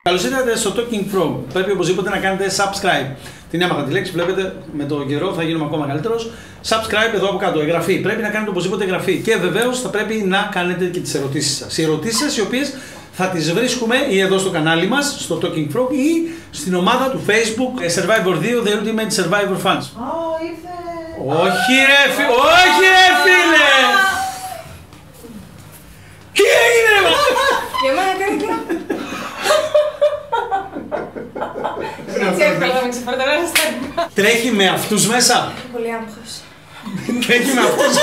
Καλώς ήρθατε στο Talking Frog. Πρέπει οπωσδήποτε να κάνετε subscribe. Την έμαθα τη λέξη, βλέπετε με τον καιρό θα γίνουμε ακόμα καλύτερος. Subscribe εδώ από κάτω, εγγραφή. Πρέπει να κάνετε οπωσδήποτε εγγραφή. Και βεβαίως θα πρέπει να κάνετε και τις ερωτήσεις σας. Οι ερωτήσεις σας οι οποίες θα τις βρίσκουμε ή εδώ στο κανάλι μας, στο Talking Frog, ή στην ομάδα του Facebook Survivor 2, The Ultimate Survivor Fans. Όχι ρε φίλε! Τι έγινε ρε! Για μένα κάνει κλαμπ. Έτσι εύκολα να με ξεφορτωνάσεις τα λοιπά. Τρέχει με αυτούς μέσα. Πολύ άγχος. Τρέχει με αυτούς.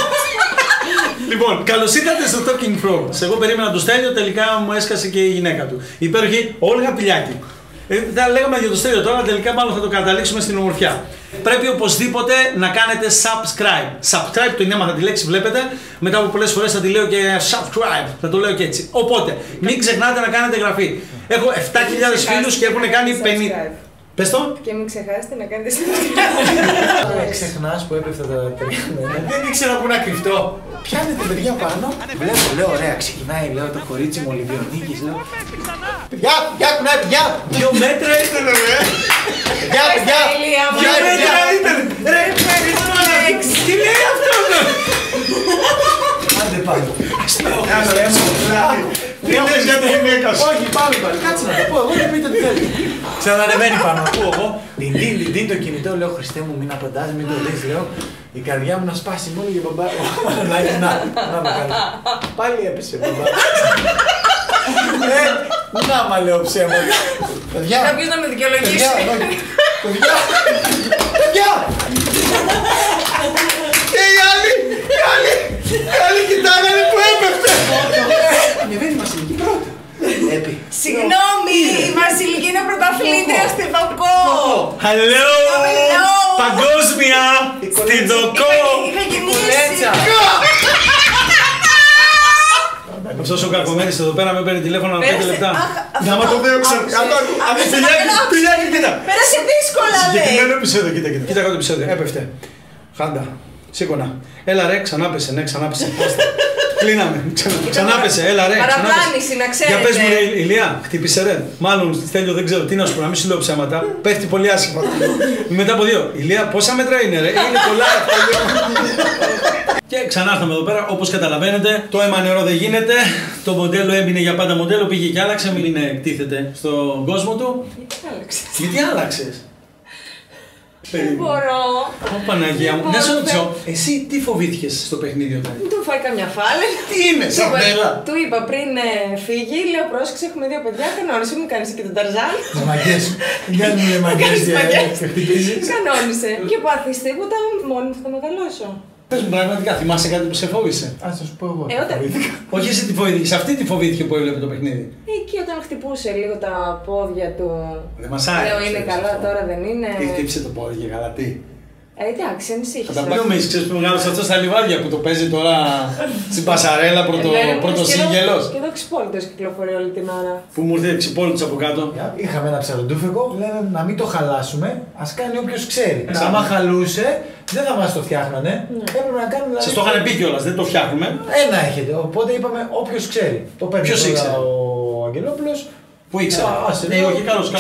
Λοιπόν, καλώς ήρθατε στο Talking Frog. Εγώ περίμενα το Στέλιο, τελικά μου έσκασε και η γυναίκα του. Η υπέροχη Όλγα Πηλιάκη. Τα λέγαμε για το Στέλιο τώρα, τελικά μάλλον θα το καταλήξουμε στην ομορφιά. Πρέπει οπωσδήποτε να κάνετε subscribe. Subscribe το έμαθα τη λέξη, βλέπετε. Μετά από πολλές φορές θα τη λέω και subscribe. Θα το λέω και έτσι. Οπότε, μην ξεχνάτε να κάνετε εγγραφή. Έχω 7.000 φίλους και έχουν κάνει 50. Πες το. Και μην ξεχάσετε να κάνετε subscribe. Δεν ξεχνάς που έπεφτα τα παιδιά. Δεν ήξερα πού να κρυφτώ. Πιάνε την παιδιά πάνω. Βλέπω, λέω ωραία, ξεκινάει, λέω το κορίτσι μου Ολυμπιονίκης. Λέω. Παιδιά, κουνάει, παιδιά! 2 μέτρα ήταν, ρε! Παιδιά! 2 μέτρα ήταν! Ρε, τι λέει αυτό! Άντε πάλι. Τι λες για τη γυναίκα σου? Όχι, πάμε πάλι. Κάτσε να το πω. Εγώ δεν πείτε τι θέλετε. Ξανανεβαίνει πάνω. Ακούω εγώ. Την το κινητό. Λέω Χριστέ μου, μην απαντάς, μην το δεις. Λέω η καρδιά μου να σπάσει μόνο για μπαμπά. Να με κάνει. Πάλι έπεσε μπαμπά. Να μα λέω ψέματα. Παιδιά. Κάποιος να με δικαιολογήσει. Παιδιά. Και οι άλλοι κοιτάγανε που έπεφτε. Ανεβαίνει η Βασιλική πρώτα. Έπι. Συγγνώμη, η Βασιλική είναι πρωταθλήτρια στη Δοκό. Hello! Παγκόσμια! Στη Δοκό! Είχα γεννήσει. Αυτός ο κακομένης εδώ πέρα με παίρνει τηλέφωνο να 5 λεπτά. Να μα το δέω ξανά. Πηλιάκη, κοίτα! Πέρασε δύσκολα, λέει. Συγκεκριμένο επεισόδιο, κοίτα κάτω επεισόδιο. Έπεφτε. Χάντα. Σήκωνα. Έλα ρε, ξανάπεσε, ναι, ξανάπεσε. Κλείναμε. Ξανάπεσε, έλα ρε. Παραπλάνηση, να ξέρετε. Για πες μου, ρε, Ηλία, χτύπησε ρε. Μάλλον Στέλιο δεν ξέρω τι να σου πω, να μην σου λέω ψέματα. Πέφτει πολύ άσχημα. Μετά από 2. Ηλία, πόσα μέτρα είναι ρε, είναι πολλά. Και ξανάρθαμε εδώ πέρα, όπως καταλαβαίνετε, το αίμα νερό δεν γίνεται. Το μοντέλο έμεινε για πάντα μοντέλο, πήγε και άλλαξε, μην εκτίθεται στον κόσμο του. Γιατί άλλαξες? Γιατί άλλαξες? Δεν μπορώ. Ω Παναγία μου, να σε ρωτήσω, εσύ τι φοβήθηκες στο παιχνίδι όταν? Μην του φάει καμιά φάλε. Τι είμαι, σαρδέλα! Του είπα πριν φύγει, λέω πρόσεξε, έχουμε 2 παιδιά. Κανόνισε, μου κάνεις και τον Ταρζάν. Μαγκές. Για να μην μαγκές και χτυπήσεις. Κανόνισε. Και πάθεις τίποτα, μόνη μου θα μεγαλώσω. Πες μου πραγματικά, θυμάσαι κάτι που σε φόβησε? Ας σας πω εγώ. Όταν... Όχι εσύ τι φοβήθηκες, αυτή τι φοβήθηκε που έβλεπε το παιχνίδι. Εκεί όταν χτυπούσε λίγο τα πόδια του. Δεν μασάει. Λέω είναι καλά, τώρα δεν είναι. Τι χτύπησε το πόδι και καλά, τι? Εντάξει, ανησύχησα. Θα τα πούμε, ξέρεις που μεγάλωσε αυτό στα λιβάδια που το παίζει τώρα στην πασαρέλα πρώτο σύγγελος. Και εδώ ξυπόλυτος κυκλοφορεί όλη την ώρα. Που μου ήρθε ξυπόλυτος από κάτω. Είχαμε ένα ψαροντούφεκο, λέμε να μην το χαλάσουμε, ας κάνει όποιος ξέρει. Άμα χαλούσε, δεν θα μας το φτιάχνανε. Έπρεπε να κάνουμε. Σας το είχαν πει κιόλας, δεν το φτιάχνουμε. Ένα έχετε, οπότε είπαμε όποιος ξέρει. Το παίρνει. Ποιος ήξερε? Ο Αγγελόπουλος. Που ήξερα. Όχι, καλώς,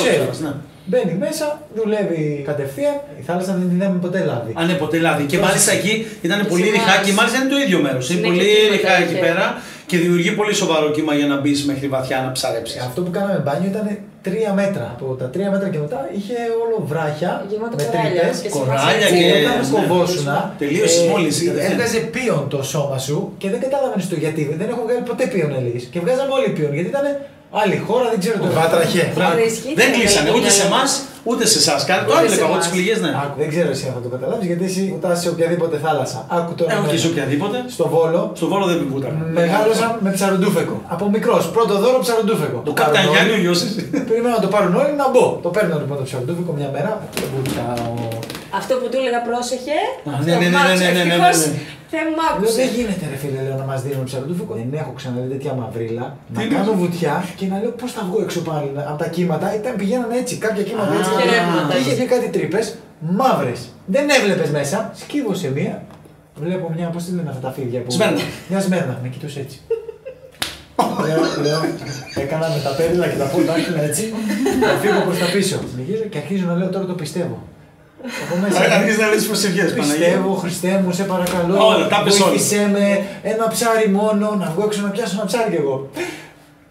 ναι. Μπαίνει μέσα, δουλεύει κατευθείαν. Η θάλασσα δεν την είδαμε ποτέ λάδι. Αν είναι ποτέ λάδι. Και μάλιστα εκεί ήταν πολύ ρηχά και μάλιστα είναι το ίδιο μέρος. Είναι πολύ ρηχά εκεί πέρα και δημιουργεί πολύ σοβαρό κύμα για να μπει μέχρι βαθιά να ψαρέψει. Αυτό που κάναμε μπάνιο ήταν 3 μέτρα. Από τα 3 μέτρα και μετά είχε όλο βράχια με τρύπες, κοράλια και όταν κοβόσουνα. Τελείωσε μόλις. Έβγαζε πίον το σώμα σου και δεν καταλάβαινε το γιατί. Δεν έχω βγάλει ποτέ πίον Ελλής. Και βγάζαμε όλοι πίον γιατί ήταν άλλη χώρα, δεν ξέρω το βάτραχε. Δεν κλείσανε ούτε σε εμάς ούτε σε εσάς. Το έβλεπα εγώ τις πληγές, ναι. Δεν ξέρω εσύ αν θα το καταλάβεις γιατί εσύ βουτάς σε οποιαδήποτε θάλασσα. Άκου τώρα. Όχι σε οποιαδήποτε. Στο Βόλο. Στο Βόλο δεν βούταγα. Μεγάλωσα με ψαροντούφεκο. Από μικρός. Πρώτο δώρο ψαροντούφεκο. Το Καπτάν Γιάννη ο γιος εσύ. Περιμένω να το πάρουν όλοι να μπω. Το παίρνω λοιπόν το ψαροντούφεκο μια μέρα. Αυτό που του έλεγα πρόσεχε. Ναι. Θεέ μου άκουσε. Δεν γίνεται ρε φίλε, λέω να μας δίνουν ψαροντούφεκο. Δεν έχω ξαναδεί τέτοια μαυρίλα. Να κάνω βουτιά και να λέω πώς θα βγω έξω πάλι από τα κύματα. Πηγαίνανε έτσι, κάποια κύματα έτσι. Και είχε και κάτι τρύπες μαύρες. Δεν έβλεπες μέσα. Σκύβωσε μία. Βλέπω μια, πώς τη λένε αυτά τα φίδια που. Σμέρνα. Μια σμέρνα, με κοιτούσε έτσι. Λέω, έκανα με τα πέδιλα και τα πόδια έτσι, να φύγω προς τα πίσω. Γυρίζω και αρχίζω να λέω τώρα το πιστεύω. Αρχίζεις να λες προσευχές, Παναγία. Πιστεύω, Χριστέ μου, σε παρακαλώ. Βοήθησέ με, ένα ψάρι μόνο, να βγω έξω να πιάσω ένα ψάρι κι εγώ.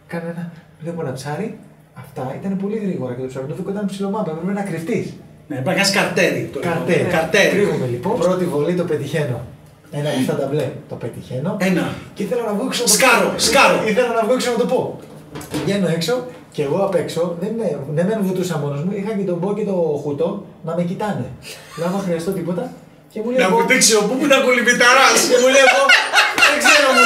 Κάνω ένα, βλέπω ένα ψάρι, αυτά ήταν πολύ γρήγορα και το ψαροντόφικο ήταν ψιλομάπα, έπρεπε να κρυφτείς. Ναι, πρέπει να κάνεις καρτέρι. Καρτέρι. Κρύβομαι λοιπόν, πρώτη βολή το πετυχαίνω. Ένα από αυτά τα μπλε, το πετυχαίνω. Ένα. Και ήθελα να βγω έξω να το πω. Σκάρο. Ήθελα να βγω έξω να το πω. Βγαίνω έξω και εγώ απ' έξω δεν με βουτούσα μόνος μου. Είχα και τον Μπο και το Χούτο να με κοιτάνε. Λέω, άμα χρειαστώ τίποτα. Και μου λέει. Να μου δείξει ο Μπούπου να κολυμπηταράς. Και μου λέει, δεν ξέρω μου.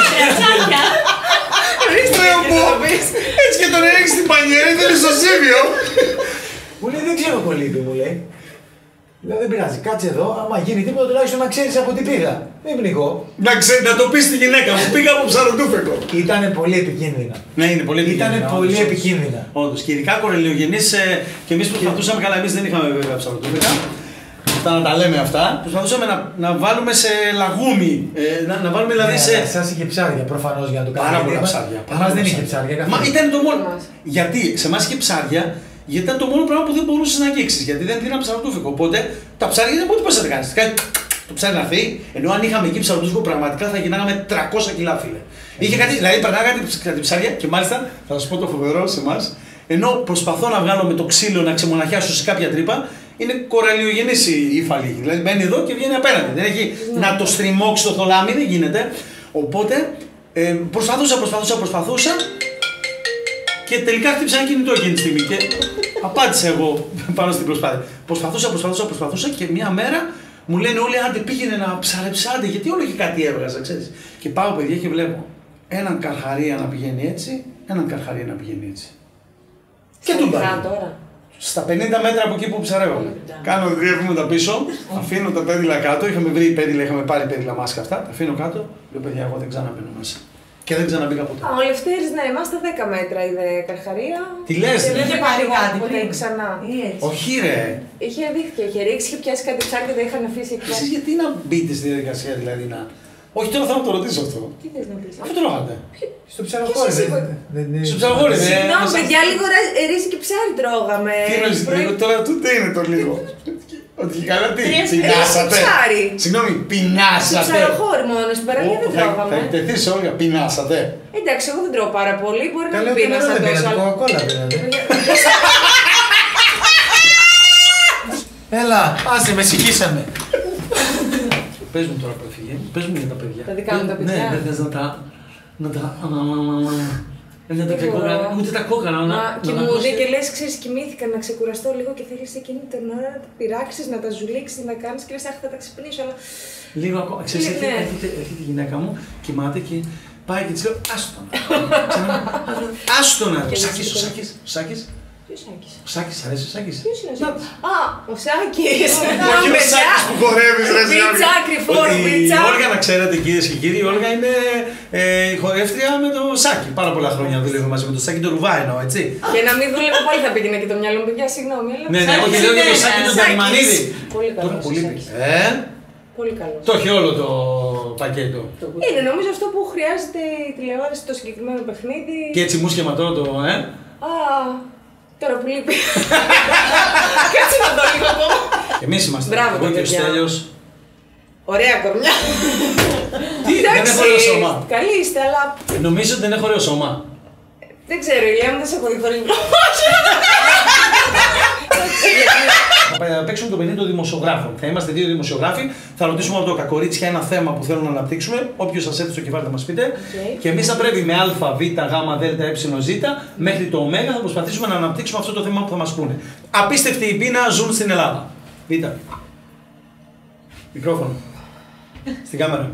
Έτσι και τον έριξε στην πανιέρα, ήταν στο Σίβιο. Μου λέει, δεν ξέρω κολύμπη, μου λέει. Λέω, δεν πειράζει, κάτσε εδώ, άμα γίνει τίποτα τουλάχιστον να ξέρεις από τι πήγα. Δεν πνιγώ. Να το πεις στη γυναίκα μου, πήγα από ψαροντούφεκο. Ήτανε πολύ επικίνδυνα. Ναι, είναι πολύ επικίνδυνα. Ήτανε πολύ επικίνδυνα. Όντως, και ειδικά κορελαιογενείς, και εμείς προσπαθούσαμε, καλά, εμείς δεν είχαμε βέβαια ψαροντούφεκα. Αυτά να τα λέμε αυτά. Προσπαθούσαμε να βάλουμε σε λαγούμι. Να βάλουμε δηλαδή σε. Εσάς είχε ψάρια προφανώς για να το κάνουμε. Πάρα πολλά ψάρια. Εμάς δεν είχε ψάρια. Μα ήταν το μόνο. Γιατί σε εμάς είχε ψάρια. Γιατί ήταν το μόνο πράγμα που δεν μπορούσε να αγγίξει. Γιατί δεν δίναμε ψαροντούφικο. Οπότε τα ψάρια δεν μπορούσε να τα κάνει. Το ψάρι να έρθει, ενώ αν είχαμε εκεί ψαροντούφικο πραγματικά θα γινάγαμε 300 κιλά, φίλε. Είχε κάτι, δηλαδή περνάγανε κάτι ψάρια και μάλιστα θα σα πω το φοβερό σε εμά. Ενώ προσπαθώ να βγάλω με το ξύλο να ξεμοναχιάσω σε κάποια τρύπα, είναι κοραλιογενής η υφαλή. Δηλαδή μπαίνει εδώ και βγαίνει απέναντι. Δεν έχει να το στριμώξει το θολάμι, δεν γίνεται. Οπότε προσπαθούσα. Και τελικά χτύπησα ένα κινητό εκείνη τη στιγμή και απάντησα εγώ πάνω στην προσπάθεια. Προσπαθούσα και μια μέρα μου λένε όλοι άντε πήγαινε να ψαρεψάτε γιατί όλο και κάτι έβγαζα, ξέρεις. Και πάω παιδιά και βλέπω έναν καρχαρία να πηγαίνει έτσι, έναν καρχαρία να πηγαίνει έτσι. Και του τώρα. Στα 50 μέτρα από εκεί που ψαρεύαμε. Κάνω διεύγουμε τα πίσω, αφήνω τα πέδιλα κάτω, είχαμε βρει πέδιλα, είχαμε πάρει πέδιλα μάσκα αυτά, τα αφήνω κάτω, λέω παιδιά εγώ δεν ξαναμπαίνω μέσα. Και δεν ξαναμπήκα ποτέ. Ο Λευτέρης, ναι, εμάς τα 10 μέτρα είδε καρχαρία. Τι λες, δεν είχε πάρει κάτι ποτέ ξανά. Όχι ρε. Είχε δείχτηκε, είχε ρίξει, είχε πιάσει κάτι ψάρια και τα είχαν αφήσει εκεί. Εσείς γιατί να μπείτε στη διαδικασία δηλαδή να. Όχι τώρα θέλω να το ρωτήσω αυτό. Τι θες να πεις. Αυτό το ρώγατε. Στο ψαροχώρι. Στο ψαροχώρι, ναι. Συγγνώμη, παιδιά, λίγο ρύζι και ψάρι τρώγαμε. Τι εννοείς, τώρα τι είναι το λίγο. Ότι καλά τι, πεινάσατε. Συγγνώμη, πεινάσατε. Στο ψαροχώρι μόνο, στην παραλία δεν τρώγαμε. Θα εκτεθείς Όλγα, πεινάσατε. Εντάξει, εγώ δεν τρώω πάρα πολύ, μπορεί να μην πίνασα τόσο. Κοκακόλα πίνατε. Έλα, άσε, με συγχύσαμε. Πες μου τώρα που έφυγε, πες μου για τα παιδιά. Τα δικά μου τα παιδιά. Ναι, δεν θες να τα... Δεν τα κόκκανα, ούτε τα κόκκανα. Κοιμούνται και λες, ξέρεις, κοιμήθηκα να ξεκουραστώ λίγο και θέλεις εκείνη την ώρα να τα πειράξεις, να τα ζουλήξεις, να κάνεις και λες, αχ, θα τα ξυπνήσω, αλλά... Λίγο ακόμα, ξέρεις, έρχεται η γυναίκα μου, κοιμάται και πάει και της λέω, άστονα, ο Σάκης. Ποιος Σάκης? Ο Σάκης, αρέσει ο Σάκης? Ποιος είναι ο Σάκης? Α, ο Σάκης! Όχι ο Σάκης που χορεύεις ρε Γιώργη. Πίτσα, κρυφόρ, πίτσα. Η Όλγα, να ξέρετε κυρίες και κύριοι, η Όλγα είναι η χορεύτρια με τον Σάκη. Πάρα πολλά χρόνια δουλεύει μαζί με τον Σάκη, το Ρουβά εννοώ, έτσι. Και να μην δούλευε πάλι θα πήγαινε και το μυαλό μου, παιδιά, συγγνώμη. Ναι, όχι, λέω για τον Σάκη τον Ταριμανίδη. Πολύ καλό. Πολύ καλό. Το έχει όλο το πακέτο. Είναι νομίζω αυτό που χρειάζεται η τηλεόραση στο συγκεκριμένο παιχνίδι. Και έτσι μουσκεμα τώρα το, Τώρα που λείπει. Κάτσε να το λίγο ακόμα. Εμείς είμαστε. Μπράβο, εγώ και ο Στέλιος. Ωραία κορμιά. Τι, δεν έχω ωραίο σώμα. Καλή είστε, αλλά... Νομίζω ότι δεν έχω ωραίο σώμα. Δεν ξέρω, Ηλία μου δεν σε έχω δει χωρίς Θα παίξουμε το παιχνίδι των δημοσιογράφων. Θα είμαστε δύο δημοσιογράφοι. Θα ρωτήσουμε από το κακορίτσια ένα θέμα που θέλουν να αναπτύξουμε. Όποιος σας έρθει στο κεφάλι θα μας πείτε. Και εμείς θα πρέπει με Α, Β, Γ, Δ, Ε, Ζ μέχρι το Ω θα προσπαθήσουμε να αναπτύξουμε αυτό το θέμα που θα μας πούνε. Απίστευτοι οι πείνα ζουν στην Ελλάδα. Β. Μικρόφωνο. Στην κάμερα.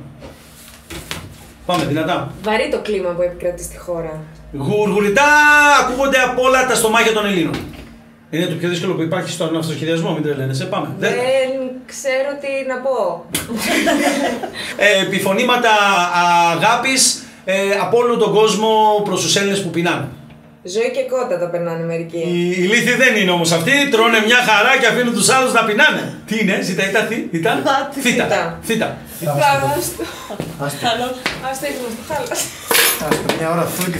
Πάμε δυνατά. Βαρύ το κλίμα που επικρατεί στη χώρα. Γουργουριτά ακούγονται από όλα τα στομάχια των Ελλήνων. Είναι το πιο δύσκολο που υπάρχει στον αυτοσχεδιασμό, μην τρελαίνεσαι. Πάμε. Δεν ξέρω τι να πω. Επιφωνήματα αγάπης από όλο τον κόσμο προς τους Έλληνες που πεινάνε. Ζωή και κότα τα περνάνε μερικοί. Οι ηλίθιοι δεν είναι όμως αυτοί, τρώνε μια χαρά και αφήνουν τους άλλους να πεινάνε. Τι είναι, ζητά, ήταν, θήτα. Άστο, ήρθαμε στο χάλας. Μια ώρα αυτό και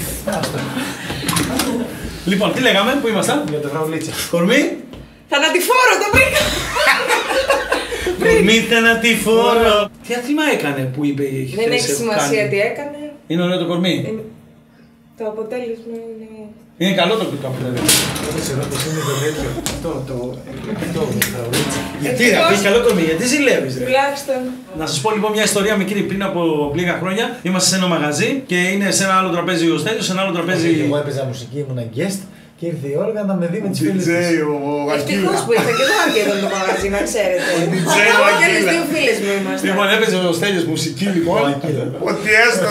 Λοιπόν, τι λέγαμε, πού ήμασταν? για το φραουλίτσα. Κορμί. Θανατηφόρο το βρήκα! Κορμί θανατηφόρο. Τι άθλημα έκανε που είπε η χθες? Δεν έχει σημασία τι έκανε. Είναι ωραίο το κορμί. Το αποτέλεσμα είναι. Είναι καλό το αποτέλεσμα. Πρώτη ερώτηση είναι το τέτοιο. Αυτό με φραουλίτσα. Γιατί ρε, έχει καλό κορμί, γιατί ζηλεύεις ρε? Τουλάχιστον. Να σας πω λοιπόν μια ιστορία μικρή. Πριν από λίγα χρόνια είμαστε σε ένα μαγαζί και είναι σε ένα άλλο τραπέζι ο Στέλιος, σε ένα άλλο τραπέζι. Εγώ έπαιζα μουσική, ήμουν guest και ήρθε η Όλγα να με δει με τις φίλες της. Ευτυχώς που ήρθα και εγώ αρκετό το μαγαζί, να ξέρετε. Εγώ και άλλες δύο φίλες μου είμαστε. Λοιπόν, έπαιζε ο Στέλιος μουσική λοιπόν. Ότι έστω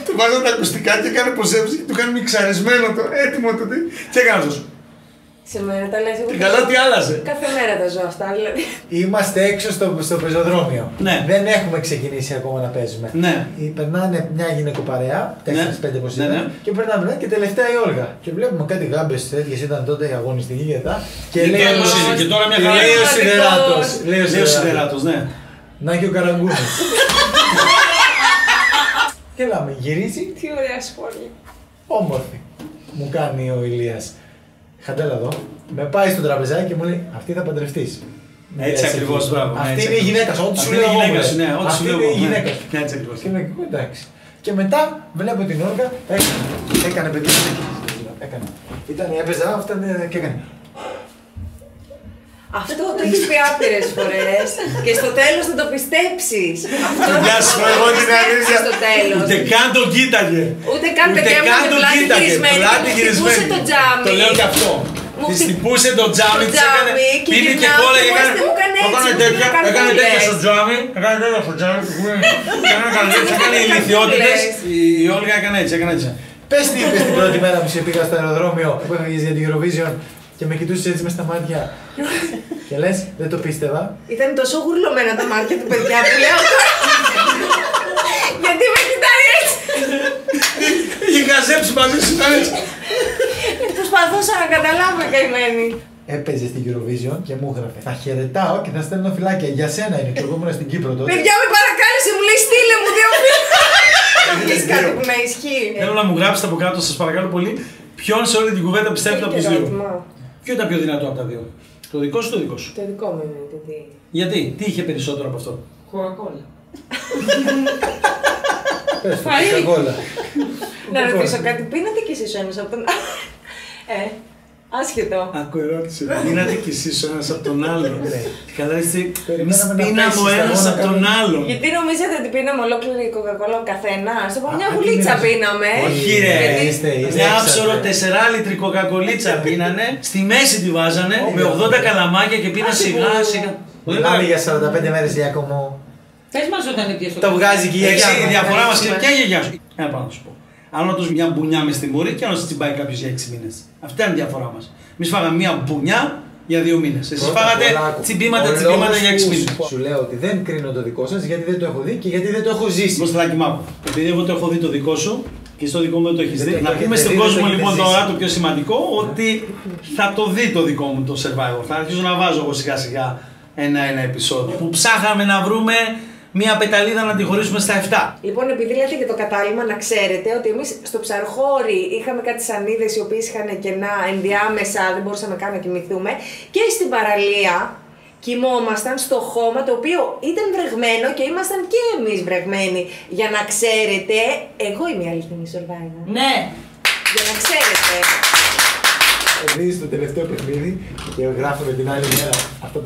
του βάζαν τα ακουστικά και έκανε ποσέψη και του κάνει μιξαρισμένο το έτοιμο το τι. Και έκανε αυτό. Σε μέρα τα λες εγώ. Και καλά τι άλλαζε. Κάθε μέρα τα ζω αυτά, δηλαδή. Είμαστε έξω στο πεζοδρόμιο. Ναι. Δεν έχουμε ξεκινήσει ακόμα να παίζουμε. Ναι. Περνάνε μια γυναικοπαρέα, 4-5 πως ήταν, Ναι. και περνάμε και τελευταία η Όλγα. Και βλέπουμε κάτι γάμπες τέτοιες, ήταν τότε αγωνιστική και τα. Και λέει και τώρα μια χαρά. λέει ο Σιδεράτος. Λέει ο Σιδεράτος, ναι. Να και ο Καραγκούνης. Και λέμε, γυρίζει, Τι ωραία σχόλια. όμορφη. Μου κάνει ο Ηλίας. Χαντέλα εδώ, με πάει στο τραπεζάκι και μου λέει: αυτή θα παντρευτείς. Έτσι ακριβώς, μπράβο. Αυτή είναι η γυναίκα σου, ό,τι σου λέω. Αυτή είναι η γυναίκα σου. Έτσι ακριβώς. Και λέω: εντάξει. Και μετά βλέπω την Όλγα, έκανε παιδί. Έκανε. Έπαιζα, αυτά και έκανε. Αυτό το έχεις πει άπειρες φορές και στο τέλος θα το πιστέψεις. Αυτό Γεια σου, εγώ την αλήθεια. στο τέλος. Ούτε καν τον κοίταγε. Ούτε καν το κοίταγε, πλάτη γυρισμένη. Πλάτη Μου γυρισμένη. χτυπούσε το τζάμι. Το λέω και αυτό. Της χτυπούσε το τζάμι, της έκανε. Πίνει και κόλλα και έκανε. Έκανε τέτοια στο τζάμι. Έκανε τέτοια στο τζάμι. Έκανε ηλικιότητες. Η Όλγα έκανε έτσι, έκανε έτσι. Πες τι είπες την πρώτη μέρα που σε πήγα στο αεροδρόμιο που έφυγες για την Eurovision και με κοιτούσες έτσι μες στα μάτια. Και λες, δεν το πίστευα. Ήταν τόσο γουρλωμένα τα μάτια του παιδιά που λέω. Γιατί με κοιτάει έτσι. Είχε χαζέψει μαζί σου, ήταν έτσι. Προσπαθούσα να καταλάβω καημένη. Έπαιζε στην Eurovision και μου έγραφε: θα χαιρετάω και θα στέλνω φυλάκια. Για σένα είναι. Και εγώ ήμουν στην Κύπρο τότε. Παιδιά με παρακάλεσε, μου λέει στείλε μου δύο φίλους. Έχεις κάτι που να ισχύει. Θέλω να μου γράψετε από κάτω, σας παρακαλώ πολύ, ποιον σε όλη την κουβέντα πιστεύετε από τους δύο. Ποιο ήταν πιο δυνατό από τα δύο? Το δικό σου ή το δικό σου? Το δικό μου είναι το δι. Γιατί, τι είχε περισσότερο από αυτό? Coca-Cola. Πες το, Φαΐ. Coca-Cola. Να ρωτήσω κάτι, πίνατε κι εσείς ο ένας από τον άλλο? Άσχετο. Άκου ερώτηση. Πίνατε κι εσείς ο ένας από τον άλλον? Καλά, έτσι. Εμείς Περιμέναμε να πίναμε πέσεις ο τα ένας γόνα από τον καλή. άλλον. Γιατί νομίζετε ότι πίναμε ολόκληρη Coca-Cola ο καθένας? Από μια τι γουλίτσα είναι? πίναμε. Όχι ρε, Είστε μια έξω, άψορο ρε. 4 λίτρη κοκακολίτσα πίνανε, στη μέση τη βάζανε με 80 καλαμάκια και πίναν σιγά σιγά. Μιλάμε για 45 μέρες διακομμό. Πες μας όταν έπιες Το βγάζει και η γιαγιά. Η μου. διαφορά μας και η γιαγιά σου. Ένα πάνω να σου πω. Άλλο να τους μια μπουνιά μες στην μουρή και άλλο να σας τσιμπάει κάποιος για 6 μήνες. Αυτή είναι η διαφορά μας. Εμείς φάγαμε μια μπουνιά για 2 μήνες. Εσείς Πρώτα φάγατε απ' όλα, άκου. τσιμπήματα Ο για 6 λόγος μήνες. που Σου λέω ότι δεν κρίνω το δικό σας γιατί δεν το έχω δει και γιατί δεν το έχω ζήσει. Μποστράκι μάπου. Επειδή εγώ το έχω δει το δικό σου και στο δικό μου δεν το έχεις Δεν δει. το Να έχετε πούμε δει, στον δεν το κόσμο έχετε λοιπόν ζήσει. τώρα το πιο σημαντικό ότι θα το δει το δικό μου το Survivor. Θα αρχίσω να βάζω εγώ σιγά σιγά ένα επεισόδιο. Που ψάχαμε να βρούμε μια πεταλίδα να τη χωρίσουμε στα 7. Λοιπόν, επειδή λέτε και το κατάλημα, να ξέρετε ότι εμείς στο ψαρχώρι είχαμε κάτι σανίδες οι οποίες είχαν κενά ενδιάμεσα, δεν μπορούσαμε καν να κοιμηθούμε. Και στην παραλία κοιμόμασταν στο χώμα το οποίο ήταν βρεγμένο και ήμασταν και εμείς βρεγμένοι. Για να ξέρετε, εγώ είμαι η αληθινή Survivor. Ναι. Για να ξέρετε. Επειδή στο τελευταίο παιχνίδι και γράφουμε την άλλη μέρα αυτά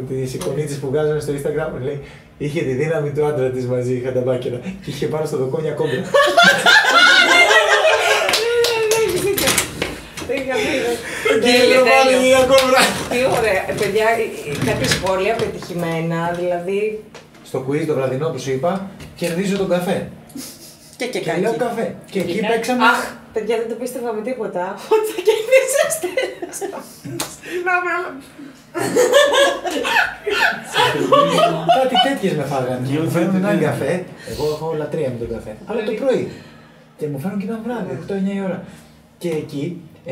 τις εικονίτσες που βγάζουν στο Instagram, λέει είχε τη δύναμη του άντρα της μαζί, είχα τα μπάκερα και είχε πάνω στο δοκόνια κόμπρα. Τι ωραία. Παιδιά, κάποια σχόλια πετυχημένα, δηλαδή. Στο quiz το βραδινό που σου είπα, κερδίζω τον καφέ. Και Και λέω καφέ. Και εκεί παίξαμε. Αχ, παιδιά, δεν το πίστευα με τίποτα. Ότι θα κερδίσετε. Συγγνώμη, αλλά. Κάτι τέτοιες με φάγανε. Και μου φέρνουν έναν καφέ. Εγώ έχω λατρεία με τον καφέ. Αλλά το πρωί. Και μου φέρνουν και ένα βράδυ, 8-9 η ώρα. Και εκεί, 7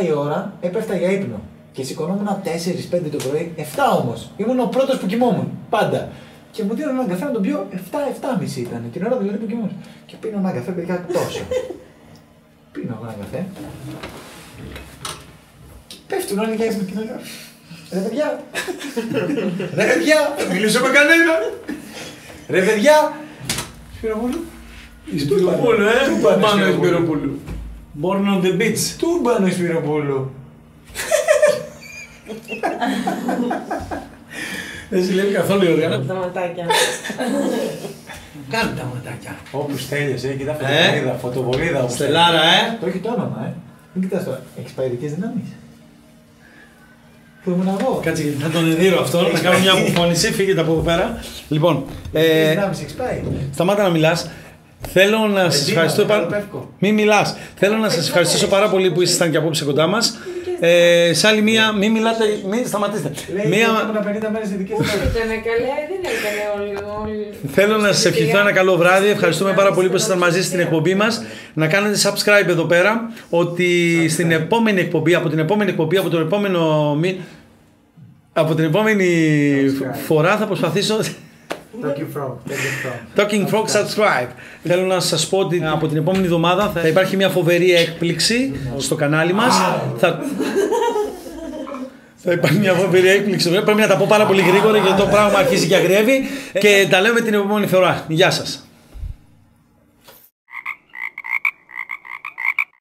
η ώρα, έπεφτα για ύπνο. Και σηκωνόμουν 4-5 το πρωί, 7 όμως. Ήμουν ο πρώτος που κοιμόμουν. Πάντα. Και μου δίνω έναν καφέ να τον πιω 7-7,5 ήταν. Την ώρα δηλαδή που κοιμόμουν. Και πίνω έναν καφέ, παιδιά, τόσο. Πίνω εγώ έναν καφέ. Και πέφτουν όλοι για ύπνο και λέω. Ρε παιδιά! Ρε παιδιά! Μιλήσω με κανένα! Ρε παιδιά! Σπυροπούλου. Σπυροπούλου, Τούμπανο Σπυροπούλου. Born on the beach. Τούμπανο Σπυροπούλου. Δεν συλλέγει καθόλου η οργάνα. Τα ματάκια. Κάνε τα ματάκια. Όπως τέλειωσε, κοιτά φωτοβολίδα. Στελάρα, Το έχει το όνομα, Μην κοιτάς τώρα. Έχεις παϊρικές δυνάμεις. Που ήμουν εγώ. Κάτσε γιατί θα τον εδείρω αυτό, να κάνω μια αποφώνηση, φύγετε από εδώ πέρα. Λοιπόν, δυνάμεις έχεις πάει. σταμάτα να μιλάς. Θέλω να σας ευχαριστώ Μην μιλάς. Θέλω να σας ευχαριστήσω πάρα πολύ που ήσασταν και απόψε κοντά μας. Σε άλλη μία, μην μιλάτε, μην σταματήστε. Μία... 50 μέρες ειδικές μέρες. Ήταν καλέ, δεν έκανε όλοι. Θέλω να σας ευχηθώ ένα καλό βράδυ. Ευχαριστούμε πάρα πολύ που ήσασταν μαζί στην εκπομπή μας. Να κάνετε subscribe εδώ πέρα. Ότι στην επόμενη εκπομπή, από την επόμενη φορά θα προσπαθήσω. Talking Frog subscribe. Θέλω να σας πω ότι από την επόμενη εβδομάδα θα υπάρχει μια φοβερή έκπληξη στο κανάλι μας. Θα υπάρχει μια φοβερή έκπληξη. Πρέπει να τα πω πάρα πολύ γρήγορα γιατί το πράγμα αρχίζει και αγριεύει. Και τα λέμε την επόμενη φορά. Γεια σας.